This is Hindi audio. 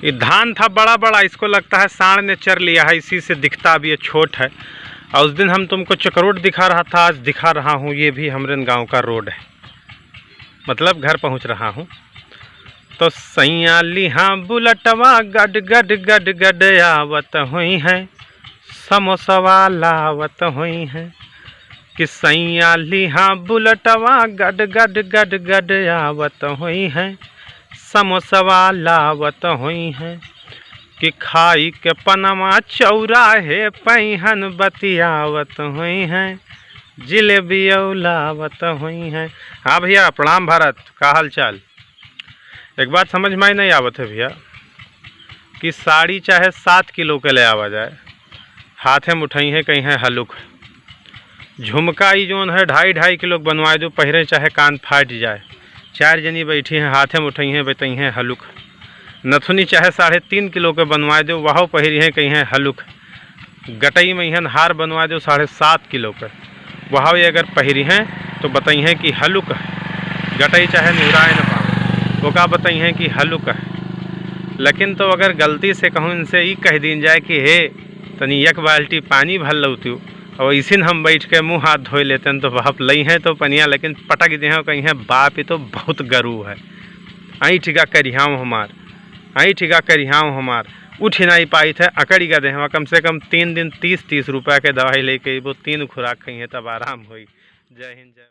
ये धान था बड़ा बड़ा, इसको लगता है सांड ने चर लिया है, इसी से दिखता अब ये छोट है। और उस दिन हम तुमको चक्रोड दिखा रहा था, आज दिखा रहा हूँ ये भी हमरे गांव का रोड है, मतलब घर पहुँच रहा हूँ। तो सैया लिहा बुलटवा गड गड गड गड आवत हुई है, समोसवा लावत हुई है। कि सैया लिहा बुलटवा गड गड गड गड आवत हुई है, समोसवा लावत हुई है। कि खाई के पनमा चौराहे पैहन बतियावत हुई हैं, जिलेबी लावत हुई हैं। हाँ भैया प्रणाम भारत, का हाल चाल। एक बात समझ में नहीं आवत है भैया कि साड़ी चाहे 7 किलो के ले आवा जाए, हाथे में उठाई है कहीं है हलुक। झुमका ही जोन है 2.5 किलो बनवाए दो, पहरे चाहे कान फाट जाए। 4 जनी बैठी हैं, हाथे में उठाई हैं बेतई हैं हलुक। नथुनी चाहे 3.5 किलो के बनवाए दो, वह पहरी हैं कहीं है हलुक। गटई में हन हार बनवा दो 7.5 किलो के, वह अगर पहरी हैं तो बताई हैं कि हलुक है। गटई चाहे निहराए न पाओ, वो का बताई हैं कि हलुक है। लेकिन तो अगर गलती से कहूँ इनसे ये कह दी जाए कि हे तनी एक बाल्टी पानी भर लौतू, और इसी हम बैठ के मुँह हाथ धोए लेते हैं तो भाप लई हैं तो पनिया, लेकिन पटक दे हैं कहीं है बाप, ये तो बहुत गरू है। आई ठिका करिहाऊँ हमार, आई ठिका करिहाऊँ हमार, उठ नहीं पाई थे अकड़ी का देहवा। कम से कम 3 दिन 30-30 रुपया के दवाई लेके वो 3 खुराक खई है तब आराम हुई। जय हिंद जय।